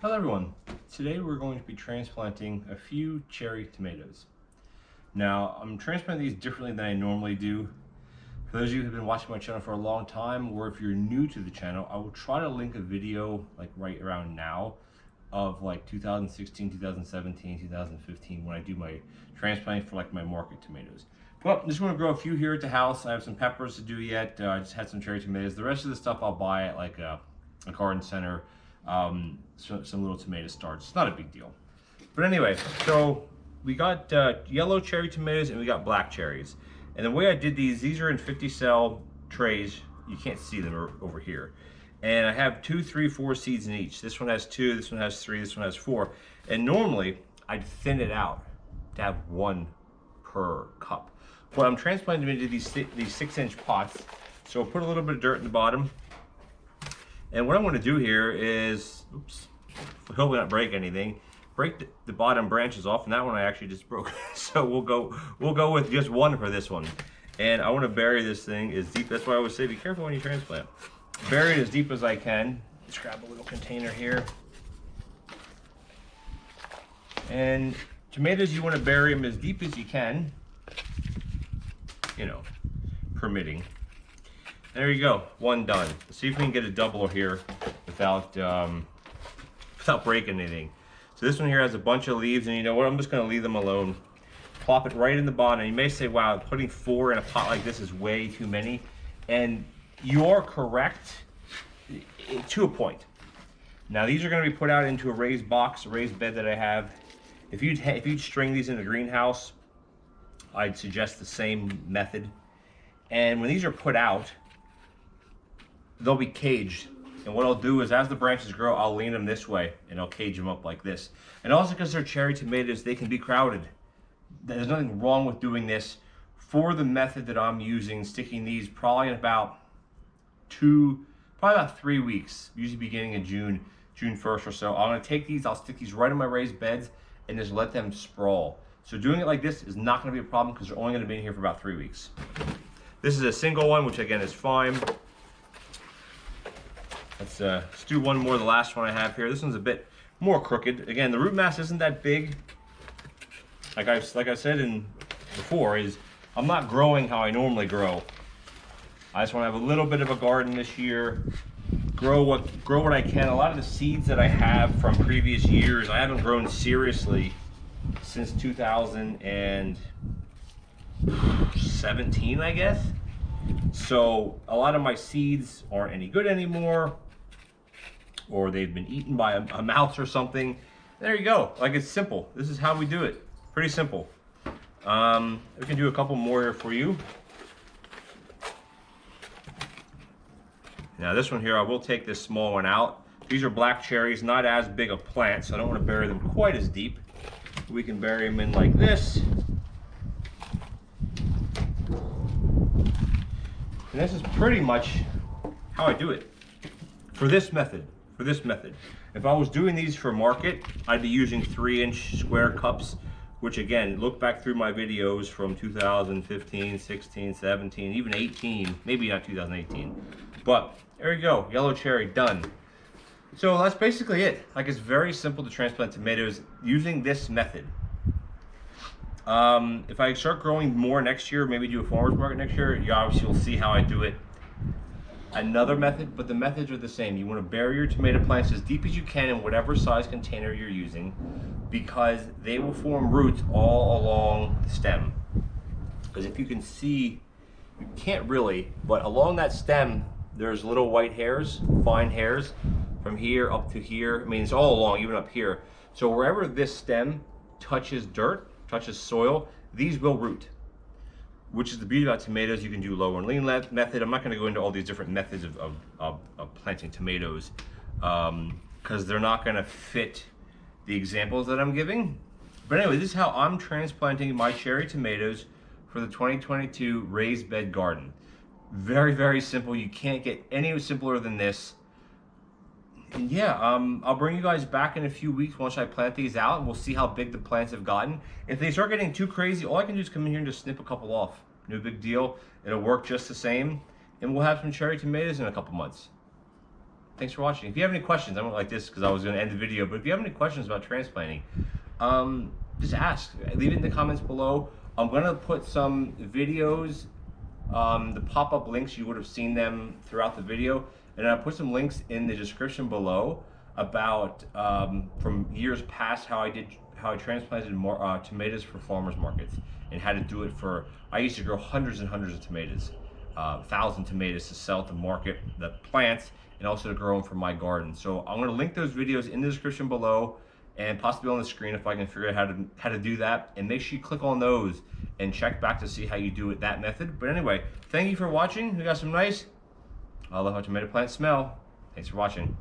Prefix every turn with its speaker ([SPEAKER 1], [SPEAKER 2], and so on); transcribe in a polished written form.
[SPEAKER 1] Hello everyone. Today we're going to be transplanting a few cherry tomatoes. Now I'm transplanting these differently than I normally do. For those of you who've been watching my channel for a long time, or if you're new to the channel, I will try to link a video like right around now of like 2016, 2017, 2015 when I do my transplanting for like my market tomatoes. But I'm just going to grow a few here at the house. I have some peppers to do yet. I just had some cherry tomatoes. The rest of the stuff I'll buy at like a garden center. Some little tomato starts. It's not a big deal. But anyway, so we got yellow cherry tomatoes and we got black cherries. And the way I did these are in 50 cell trays. You can't see them over here. And I have 2, 3, 4 seeds in each. This one has 2, this one has 3, this one has 4. And normally I'd thin it out to have 1 per cup. But I'm transplanting them into these 6-inch pots. So I'll put a little bit of dirt in the bottom. And what I'm going to do here is, oops, hopefully not break anything, break the bottom branches off, and that one I actually just broke. So we'll go with just 1 for this one. And I want to bury this thing as deep. That's why I always say be careful when you transplant. Bury it as deep as I can. Let's grab a little container here. And tomatoes, you want to bury them as deep as you can, you know, permitting. There you go, 1 done. Let's see if we can get a double here without breaking anything. So this one here has a bunch of leaves, and you know what? I'm just going to leave them alone. Plop it right in the bottom. And you may say, wow, putting 4 in a pot like this is way too many. And you are correct to a point. Now these are going to be put out into a raised box, a raised bed that I have. If you'd string these in the greenhouse, I'd suggest the same method. And when these are put out, they'll be caged. And what I'll do is as the branches grow, I'll lean them this way and I'll cage them up like this. And also because they're cherry tomatoes, they can be crowded. There's nothing wrong with doing this. For the method that I'm using, sticking these probably in about 3 weeks, usually beginning in June 1st or so. I'm gonna take these, I'll stick these right in my raised beds and just let them sprawl. So doing it like this is not gonna be a problem because they're only gonna be in here for about 3 weeks. This is a single one, which again is fine. Let's do one more, the last one I have here. This one's a bit more crooked. Again, the root mass isn't that big. Like I said before, is I'm not growing how I normally grow. I just want to have a little bit of a garden this year. Grow what I can. A lot of the seeds that I have from previous years, I haven't grown seriously since 2017, I guess. So a lot of my seeds aren't any good anymore, or they've been eaten by a mouse or something. There you go. Like, it's simple. This is how we do it. Pretty simple. We can do a couple more here for you. Now this one here, I will take this small one out. These are black cherries, not as big a plant, so I don't want to bury them quite as deep. We can bury them in like this. And this is pretty much how I do it for this method. If I was doing these for market, I'd be using 3-inch square cups, which again, look back through my videos from 2015, 16, 17, even 18, maybe not 2018. But there you go, yellow cherry, done. So that's basically it. Like, it's very simple to transplant tomatoes using this method. If I start growing more next year, maybe do a farmer's market next year, you obviously will see how I do it. Another method, but the methods are the same. You want to bury your tomato plants as deep as you can in whatever size container you're using, because they will form roots all along the stem. Because if you can see, you can't really, but along that stem, there's little white hairs, fine hairs, from here up to here. I mean, it's all along, even up here. So wherever this stem touches dirt, touches soil, these will root. Which is the beauty about tomatoes. You can do low and lean method. I'm not going to go into all these different methods of planting tomatoes because they're not going to fit the examples that I'm giving. But anyway, this is how I'm transplanting my cherry tomatoes for the 2022 raised bed garden. Very, very simple. You can't get any simpler than this. And yeah, I'll bring you guys back in a few weeks once I plant these out, and we'll see how big the plants have gotten. If they start getting too crazy, all I can do is come in here and just snip a couple off. No big deal. It'll work just the same, and we'll have some cherry tomatoes in a couple months. thanks for watching. If you have any questions, I went like this because I was going to end the video, but if you have any questions about transplanting, just ask. Leave it in the comments below. I'm going to put some videos, the pop-up links, you would have seen them throughout the video, and I'll put some links in the description below about from years past how I transplanted more tomatoes for farmers markets and how to do it for. I used to grow hundreds and hundreds of tomatoes, 1,000 tomatoes to sell to market the plants and also to grow them for my garden. So I'm going to link those videos in the description below and possibly on the screen if I can figure out how to do that. And make sure you click on those and check back to see how you do it that method. But anyway, thank you for watching. We got some nice. I love how tomato plants smell. Thanks for watching.